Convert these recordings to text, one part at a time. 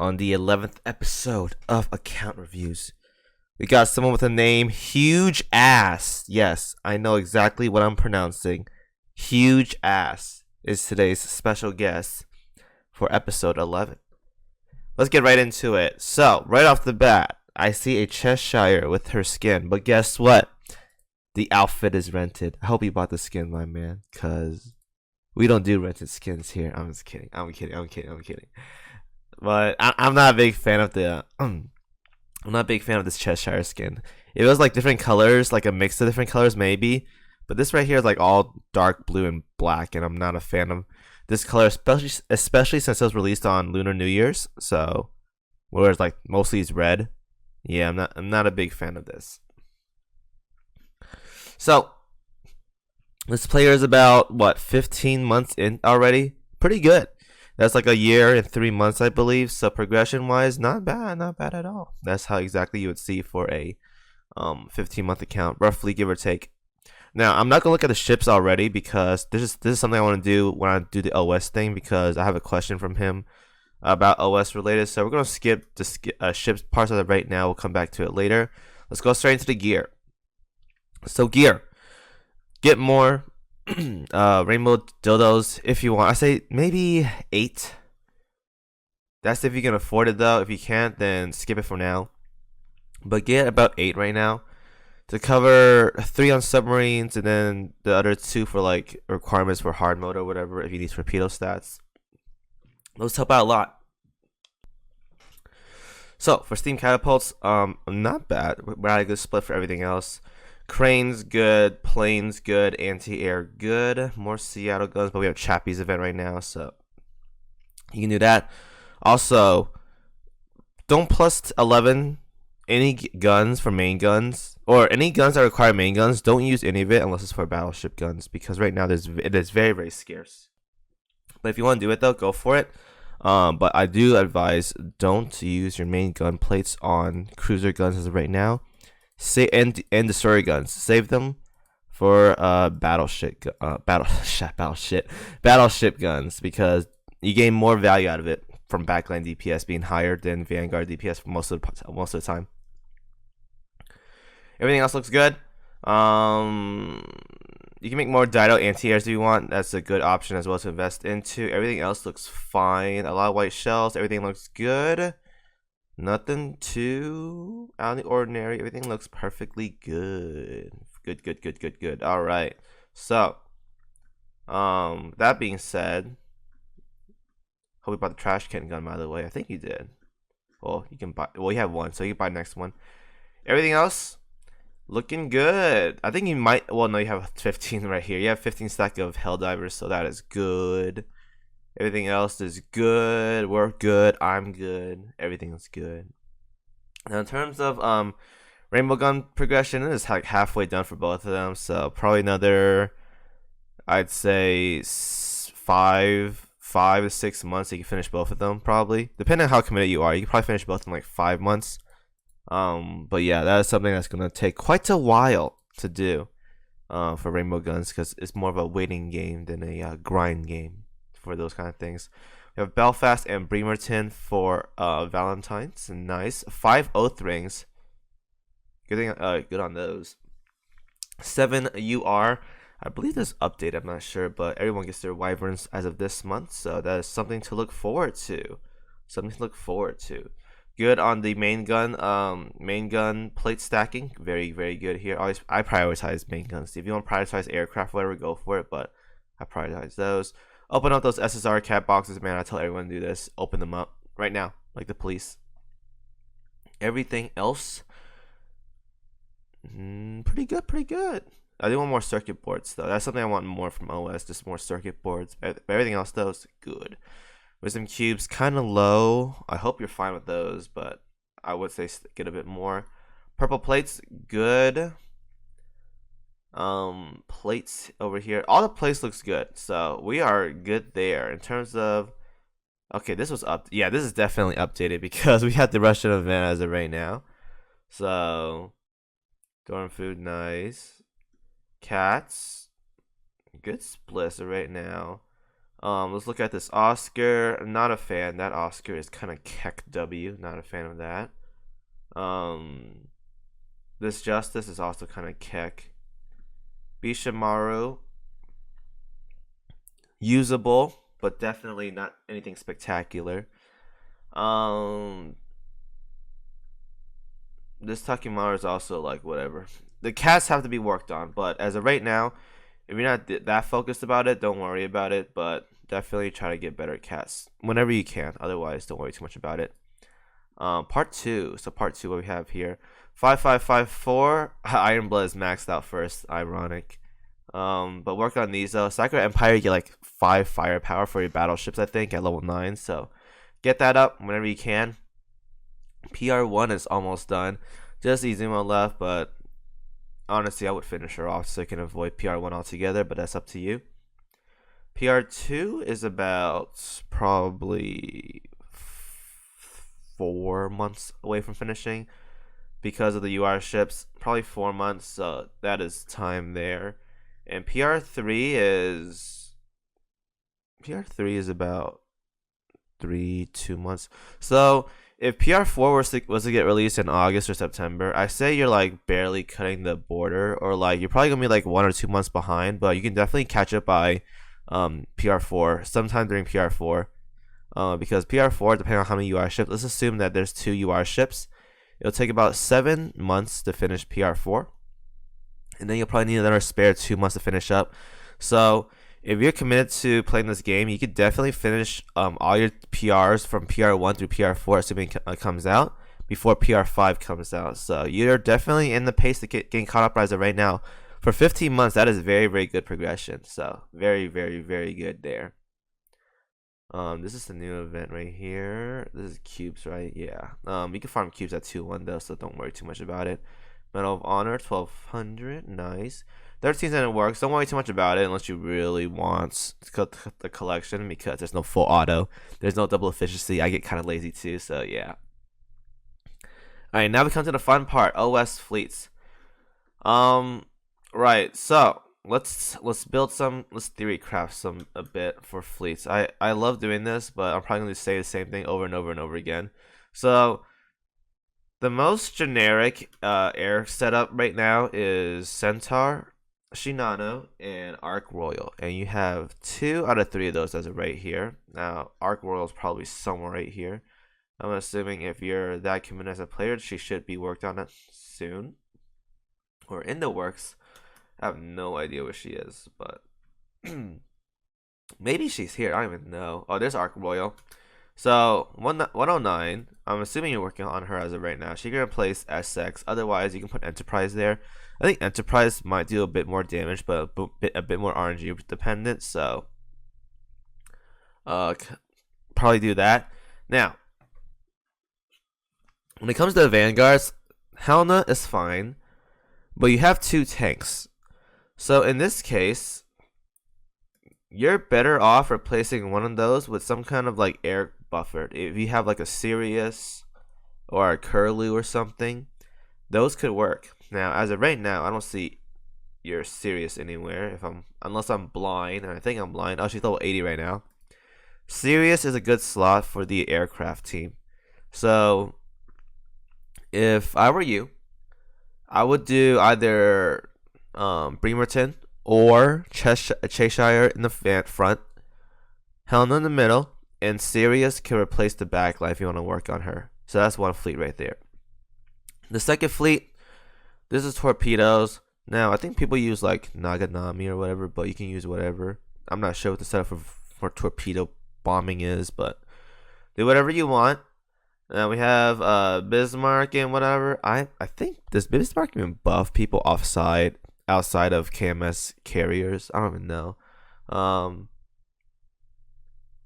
on the 11th episode of Account Reviews. We got someone with a name Huge Ass. Yes, I know exactly what I'm pronouncing. Huge Ass is today's special guest for episode 11. Let's get right into it. So, right off the bat, I see a Cheshire with her skin, but guess what? The outfit is rented. I hope you bought the skin, my man, because we don't do rented skins here. I'm just kidding. I'm kidding. But I'm not a big fan of the. I'm not a big fan of this Cheshire skin. It was like different colors, like a mix of different colors, maybe. But this right here is like all dark blue and black, and I'm not a fan of this color, especially since it was released on Lunar New Year's. So, whereas like mostly it's red. Yeah, I'm not a big fan of this. So, this player is about what 15 months in already. Pretty good. That's like a year and 3 months, I believe. So progression wise, not bad at all. That's how exactly you would see for a 15-month account, roughly give or take. Now I'm not gonna look at the ships already because this is something I want to do when I do the OS thing, because I have a question from him about OS related. So we're gonna skip the ships parts of it right now. We'll come back to it later. Let's go straight into the gear. So gear, get more rainbow dildos if you want. I say maybe 8. That's if you can afford it, though. If you can't, then skip it for now. But get about 8 right now to cover 3 on submarines, and then the other 2 for like requirements for hard mode or whatever if you need torpedo stats. Those help out a lot. So for steam catapults, not bad. We had a good split for everything else. Cranes good, planes good, anti-air good. More Seattle guns, but we have Chappie's event right now, so you can do that. Also, don't plus 11 any guns for main guns, or any guns that require main guns. Don't use any of it unless it's for battleship guns, because right now it is very, very scarce. But if you want to do it though, go for it. But I do advise don't use your main gun plates on cruiser guns as of right now. And destroyer guns. Save them for battleship guns, because you gain more value out of it from backline DPS being higher than Vanguard DPS for most of the time. Everything else looks good. You can make more Dido anti-airs if you want. That's a good option as well to invest into. Everything else looks fine. A lot of white shells. Everything looks good. Nothing too out of the ordinary. Everything looks perfectly good. Good. All right. So, that being said, hope you bought the trash can gun, by the way. I think you did. Well, you can buy. Well, you have one, so you can buy the next one. Everything else looking good. I think you might. Well, no, you have 15 right here. You have 15 stack of Helldivers, so that is good. Everything else is good. We're good. I'm good. Everything's good. Now, in terms of rainbow gun progression, it is like halfway done for both of them. So probably another, I'd say 5 to 6 months. You can finish both of them probably, depending on how committed you are. You can probably finish both in like 5 months. But yeah, that is something that's gonna take quite a while to do for rainbow guns, because it's more of a waiting game than a grind game for those kind of things. We have Belfast and Bremerton for Valentine's. Nice. 5 oath rings. Good on those. 7 UR. I believe this update, I'm not sure, but everyone gets their wyverns as of this month, so that is something to look forward to. Good on the main gun plate stacking. Very, very good here. I prioritize main guns. If you want to prioritize aircraft, whatever, go for it, but I prioritize those. Open up those SSR cat boxes, man. I tell everyone to do this. Open them up right now, like the police. Everything else, pretty good. I do want more circuit boards, though. That's something I want more from OS, just more circuit boards. But everything else, though, is good. Wisdom cubes, kind of low. I hope you're fine with those, but I would say get a bit more. Purple plates, good. Plates over here, all the plates looks good, so we are good there. In terms of, okay, this was up, yeah, this is definitely updated because we have the Russian event as of right now. So dorm food, nice. Cats, good splits right now. Let's look at this Oscar. Not a fan. That Oscar is kind of keck W. Not a fan of that. This Justice is also kind of keck. Bishimaru, usable, but definitely not anything spectacular. This Takimaru is also like whatever. The cats have to be worked on, but as of right now, if you're not that focused about it, don't worry about it. But definitely try to get better at cats whenever you can. Otherwise, don't worry too much about it. Part two. So part two, what we have here, 5554. Iron Blood is maxed out first. Ironic. But work on these though. Sakura Empire, you get like 5 firepower for your battleships, I think, at level 9. So get that up whenever you can. PR1 is almost done. Just Izumo left, but honestly, I would finish her off so I can avoid PR1 altogether, but that's up to you. PR2 is about probably 4 months away from finishing because of the UR ships. Probably 4 months, so that is time there. And PR3 is about 2 months. So if PR4 was to get released in August or September, I say you're like barely cutting the border, or like you're probably gonna be like 1 or 2 months behind, but you can definitely catch up by PR4 sometime during PR4. Because PR4, depending on how many UR ships, let's assume that there's 2 UR ships. It'll take about 7 months to finish PR4, and then you'll probably need another spare 2 months to finish up. So if you're committed to playing this game, you could definitely finish all your PRs from PR1 through PR4, assuming it comes out, before PR5 comes out. So you're definitely in the pace to getting caught up as of right now. For 15 months, that is very, very good progression. So very, very, very good there. This is the new event right here. This is cubes, right? Yeah. You can farm cubes at 2-1 though, so don't worry too much about it. Medal of Honor, 1200, nice. 13 cent works. Don't worry too much about it unless you really want to cut the collection, because there's no full auto. There's no double efficiency. I get kind of lazy too, so yeah. Alright, now we come to the fun part. OS fleets. Right, so let's build some, let's theory craft some a bit for fleets. I love doing this, but I'm probably going to say the same thing over and over and over again. So the most generic air setup right now is Centaur, Shinano, and Arc Royal, and you have 2 out of 3 of those as of right here. Now Arc Royal is probably somewhere right here. I'm assuming if you're that committed as a player, she should be worked on it soon or in the works. I have no idea where she is, but maybe she's here. I don't even know. Oh, there's Arc Royal. So 109. I'm assuming you're working on her as of right now. She can replace SX. Otherwise, you can put Enterprise there. I think Enterprise might do a bit more damage, but a bit more RNG dependent. So, probably do that. Now, when it comes to the Vanguards, Helena is fine, but you have 2 tanks. So in this case, you're better off replacing one of those with some kind of like air buffer. If you have like a Sirius or a Curlew or something, those could work. Now, as of right now, I don't see your Sirius anywhere. Unless I'm blind, and I think I'm blind. Oh, she's level 80 right now. Sirius is a good slot for the aircraft team. So if I were you, I would do either Bremerton or Cheshire in the front, Helena in the middle, and Sirius can replace the backline if you want to work on her. So that's one fleet right there. The second fleet, this is torpedoes. Now, I think people use like Naganami or whatever, but you can use whatever. I'm not sure what the setup for torpedo bombing is, but do whatever you want. Now we have Bismarck and whatever. I think does Bismarck even buff people outside of KMS carriers? I don't even know.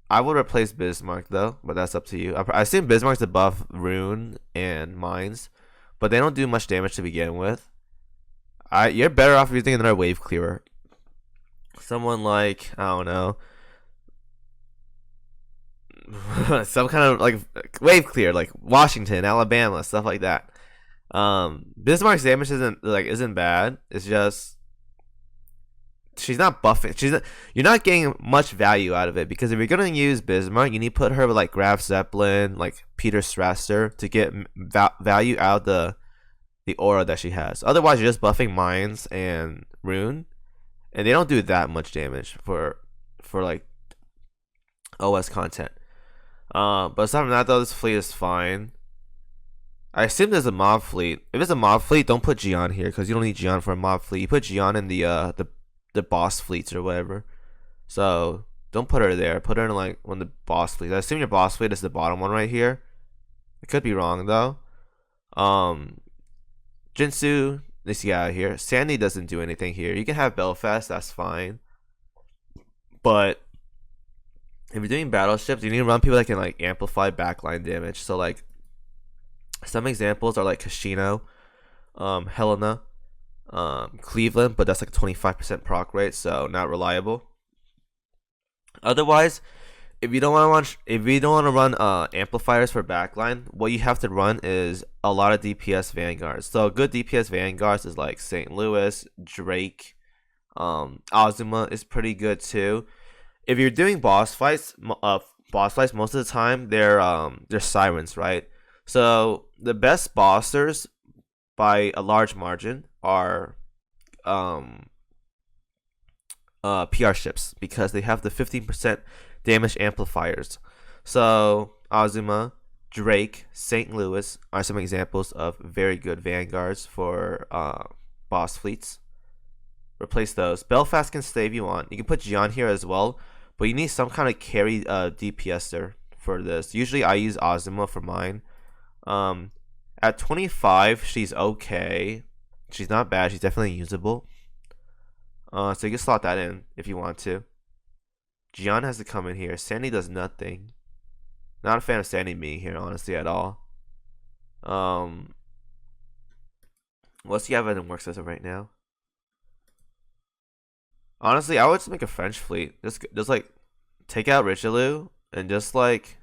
I would replace Bismarck though, but that's up to you. I assume Bismarck's to buff Rune and Mines, but they don't do much damage to begin with. You're better off using another wave clearer. Someone like, I don't know, some kind of like wave clear, like Washington, Alabama, stuff like that. Bismarck's damage isn't bad. It's just she's not buffing. You're not getting much value out of it because if you're gonna use Bismarck, you need to put her with like Graf Zeppelin, like Peter Strasser to get value out of the aura that she has. Otherwise, you're just buffing Mines and Rune, and they don't do that much damage for like OS content. But aside from that, though, this fleet is fine. I assume there's a mob fleet. If it's a mob fleet, don't put Gian here because you don't need Gian for a mob fleet. You put Gian in the boss fleets or whatever. So don't put her there. Put her in like one of the boss fleets. I assume your boss fleet is the bottom one right here. I could be wrong though. Jinsu needs to get out of here. Sandy doesn't do anything here. You can have Belfast, that's fine. But if you're doing battleships, you need to run people that can like amplify backline damage. So like some examples are like Kashino, Helena, Cleveland, but that's like a 25% proc rate, so not reliable. Otherwise, if you don't want to run amplifiers for backline, what you have to run is a lot of DPS vanguards. So good DPS vanguards is like St. Louis, Drake, Azuma is pretty good too. If you're doing boss fights, most of the time they're sirens, right? So the best bossers by a large margin are PR ships because they have the 15% damage amplifiers. So Azuma, Drake, St. Louis are some examples of very good vanguards for boss fleets. Replace those. Belfast can stay if you want. You can put Gian here as well, but you need some kind of carry DPSer for this. Usually I use Azuma for mine. At 25, she's okay. She's not bad. She's definitely usable. So you can slot that in if you want to. Gian has to come in here. Sandy does nothing. Not a fan of Sandy being here, honestly, at all. What's the evidence works as of right now? Honestly, I would just make a French fleet. Just like take out Richelieu and just like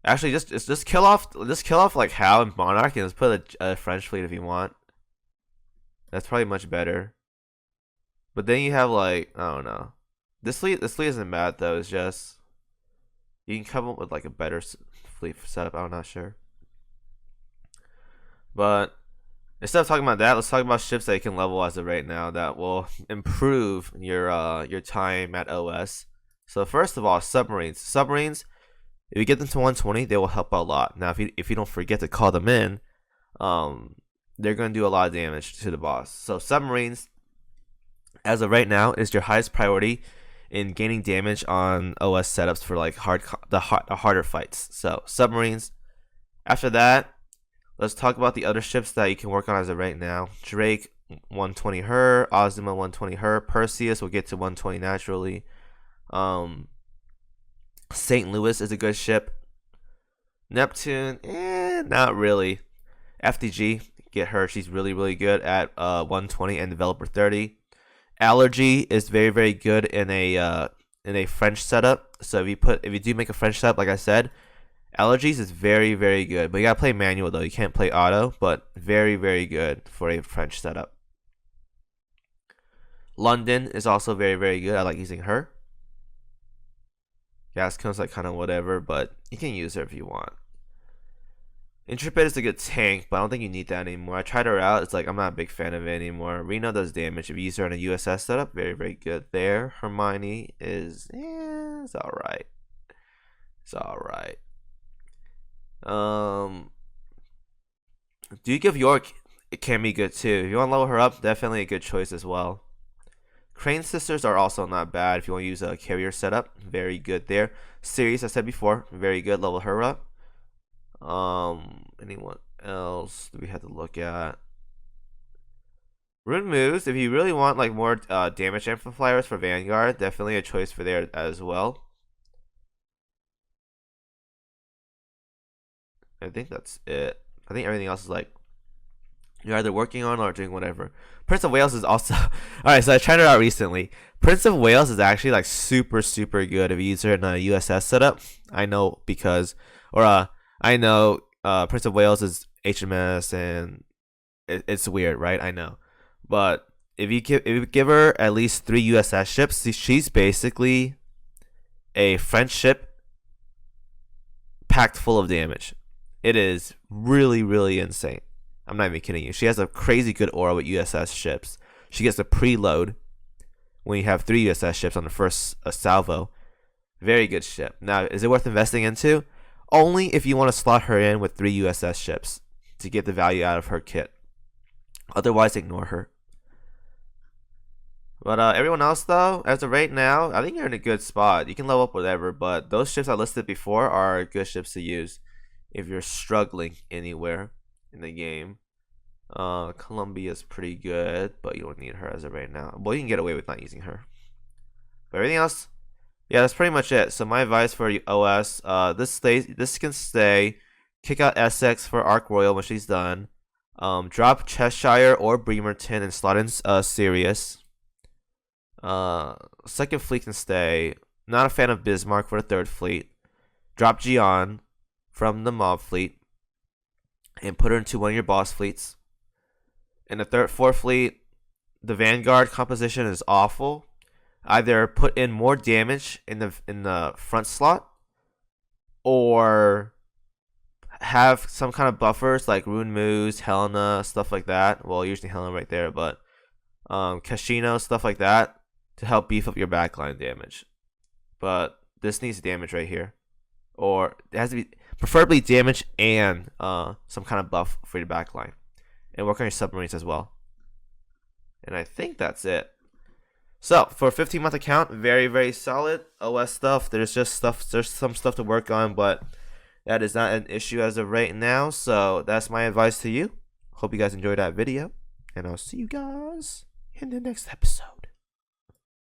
actually just kill off like Hal and Monarch and just put a French fleet if you want. That's probably much better. But then you have like I don't know. This fleet isn't bad though. It's just you can come up with like a better fleet setup. I'm not sure. But instead of talking about that, let's talk about ships that you can level as of right now that will improve your time at OS. So first of all, submarines. Submarines, if you get them to 120, they will help out a lot. Now, if you don't forget to call them in, they're going to do a lot of damage to the boss. So submarines, as of right now, is your highest priority in gaining damage on OS setups for like the harder fights. So submarines. After that, let's talk about the other ships that you can work on as of right now. Drake, 120 her. Azuma, 120 her. Perseus will get to 120 naturally. St. Louis is a good ship. Neptune, not really. FDG, get her. She's really, really good at 120 and developer 30. Allergy is very, very good in a French setup. So if you do make a French setup, like I said, Allergies is very, very good. But you gotta play manual though. You can't play auto, but very, very good for a French setup. London is also very, very good. I like using her. Gascon's like kind of whatever, but you can use her if you want. Intrepid is a good tank, but I don't think you need that anymore. I tried her out. It's like I'm not a big fan of it anymore. Reno does damage. If you use her in a USS setup, very, very good there. Hermione is, it's alright. It's alright. Duke of York, it can be good too. If you want to level her up, definitely a good choice as well. Crane Sisters are also not bad if you want to use a carrier setup. Very good there. Series, I said before, very good. Level her up. Anyone else do we have to look at? Rune moves. If you really want like more damage amplifiers for Vanguard, definitely a choice for there as well. I think that's it. I think everything else is like you're either working on or doing whatever. Prince of Wales is also alright. So I tried it out recently. Prince of Wales is actually like super, super good if you use her in a USS setup. I know because, I know Prince of Wales is HMS and it's weird, right? I know, but if you give her at least 3 USS ships, she's basically a French ship packed full of damage. It is really, really insane. I'm not even kidding you. She has a crazy good aura with USS ships. She gets a preload when you have 3 USS ships on the first salvo. Very good ship. Now, is it worth investing into? Only if you want to slot her in with 3 USS ships to get the value out of her kit. Otherwise, ignore her. But everyone else, though, as of right now, I think you're in a good spot. You can level up whatever, but those ships I listed before are good ships to use if you're struggling anywhere in the game. Columbia's pretty good, but you don't need her as of right now. Well, you can get away with not using her. But everything else, yeah, that's pretty much it. So my advice for OS, this can stay. Kick out Essex for Ark Royal when she's done. Drop Cheshire or Bremerton and slot in Sirius. Second fleet can stay. Not a fan of Bismarck for the third fleet. Drop Gian from the mob fleet and put her into one of your boss fleets. In the fourth fleet, the Vanguard composition is awful. Either put in more damage in the front slot, or have some kind of buffers like Rune Moose, Helena, stuff like that. Well, usually Helena right there, but Casino, stuff like that, to help beef up your backline damage. But this needs damage right here, or it has to be preferably damage and some kind of buff for your backline, and work on your submarines as well. And I think that's it. So for a 15-month account, very, very solid OS stuff. There's some stuff to work on, but that is not an issue as of right now. So that's my advice to you. Hope you guys enjoyed that video, and I'll see you guys in the next episode.